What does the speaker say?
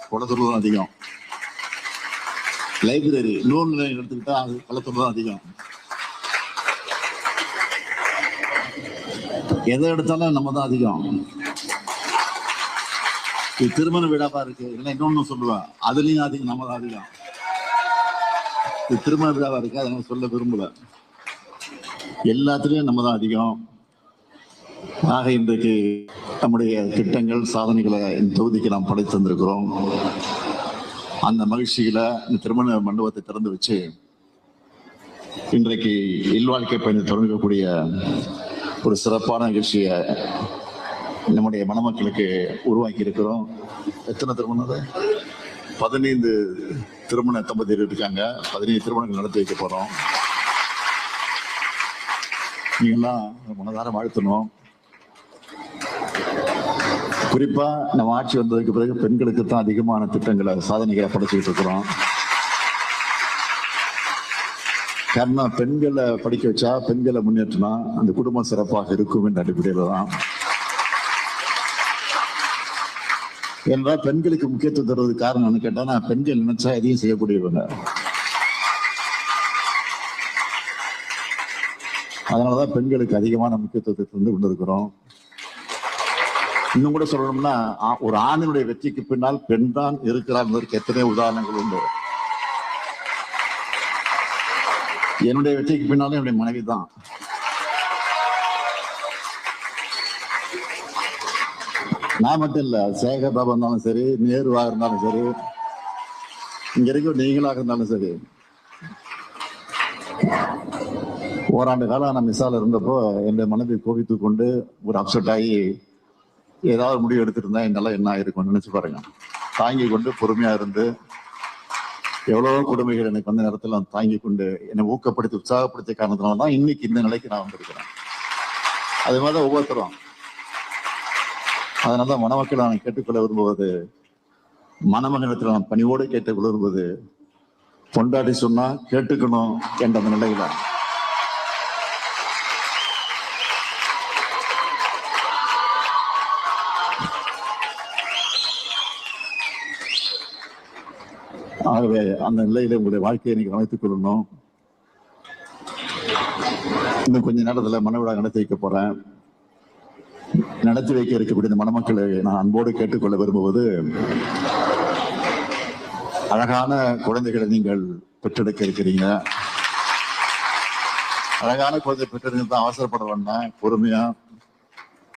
கொலை சொல்வதும் அதிகம். லைப்ரரி நூல் நிலையம் எடுத்துக்கிட்டா அது கொலை சொல்வதும் அதிகம். எதை எடுத்தாலும் நம்ம தான் அதிகம். இது திருமண விழாவா இருக்கு, இல்லை இன்னொன்னு சொல்லுவேன், அதுலயும் அதிகம் நம்ம தான் அதிகம். இது திருமண விழாவா இருக்கு, அதை நம்ம சொல்ல விரும்பல. எல்லாத்துலயும் நம்ம தான் அதிகம். ஆக இன்றைக்கு நம்முடைய திட்டங்கள் சாதனைகளை இந்த தொகுதிக்கு நாம் படைத்து தந்திருக்கிறோம். அந்த மகிழ்ச்சியில இந்த திருமண மண்டபத்தை திறந்து வச்சு இன்றைக்கு இல்வாழ்க்கை பயணத்தை தொடங்கக்கூடிய ஒரு சிறப்பான நிகழ்ச்சியை நம்முடைய மணமக்களுக்கு உருவாக்கி இருக்கிறோம். எத்தனை திருமணம்? 15 திருமண தம்பதியர் இருக்காங்க. 15 திருமணங்கள் நடத்தி வைக்க போறோம். நீங்கெல்லாம் மனதார வாழ்த்தணும். குறிப்பா நம்ம ஆட்சி வந்ததுக்கு பிறகு பெண்களுக்கு தான் அதிகமான திட்டங்களை சாதனைகளை படைச்சுக்கிட்டு இருக்கிறோம். காரணம், பெண்களை படிக்க வச்சா, பெண்களை முன்னேற்றினா அந்த குடும்பம் சிறப்பாக இருக்கும் என்ற அடிப்படையில தான். என்றால் பெண்களுக்கு முக்கியத்துவம் தருவது காரணம்னு கேட்டா, பெண்கள் நினைச்சா எதையும் செய்யக்கூடியவங்க. அதனாலதான் பெண்களுக்கு அதிகமான முக்கியத்துவத்தை தந்து கொண்டிருக்கிறோம். இன்னும் கூட சொல்லணும்னா, ஒரு ஆணினுடைய வெற்றிக்கு பின்னால் பெண் தான் இருக்கிறார் என்பதற்கு எத்தனையோ உதாரணங்கள் உண்டு. என்னுடைய வெற்றிக்கு பின்னாலும் என்னுடைய மனைவி தான். நான் மட்டும் இல்ல, சேகர் பாபா இருந்தாலும் சரி, நேருவா இருந்தாலும் சரி, இங்க இருக்க நீங்களாக இருந்தாலும் சரி. ஓராண்டு காலம் நான் மிஸ்ஸால இருந்தப்போ என்னுடைய மனதை கோபித்து கொண்டு ஒரு அப்செட் ஆகி ஏதாவது முடிவு எடுத்துட்டு இருந்தா என்னால என்ன ஆயிருக்கும் நினைச்சு பாருங்க. தாங்கி கொண்டு பொறுமையா இருந்து எவ்வளவோ கொடுமைகள் எனக்கு வந்த நேரத்தில் நான் தாங்கி கொண்டு என்னை ஊக்கப்படுத்தி உற்சாகப்படுத்திய காரணத்தினால்தான் இன்னைக்கு இந்த நிலைக்கு நான் வந்திருக்கிறேன். அது மாதிரிதான் ஒவ்வொருத்தரும். அதனாலதான் மணமக்களை நான் கேட்டுக்கொள்ள விரும்புவது, மணமகனத்தில் நான் பணிவோடு கேட்டுக்கொள்ள விரும்புவது, பொண்டாட்டி சொன்னா கேட்டுக்கணும் என்ற அந்த நிலையில ஆகவே அந்த நிலையில உங்களுடைய வாழ்க்கையை நீங்க அமைத்துக் கொள்ளணும். இன்னும் கொஞ்ச நேரத்துல மனவிழா நடத்தி வைக்க போறேன். நடத்தி வைக்க இருக்கக்கூடிய இந்த மணமக்களை நான் அன்போடு கேட்டுக்கொள்ள விரும்புவது, அழகான குழந்தைகளை நீங்கள் பெற்றெடுக்க இருக்கிறீங்க. அழகான குழந்தை பெற்றெடுக்க தான் அவசரப்பட வேண்டாம், பொறுமையா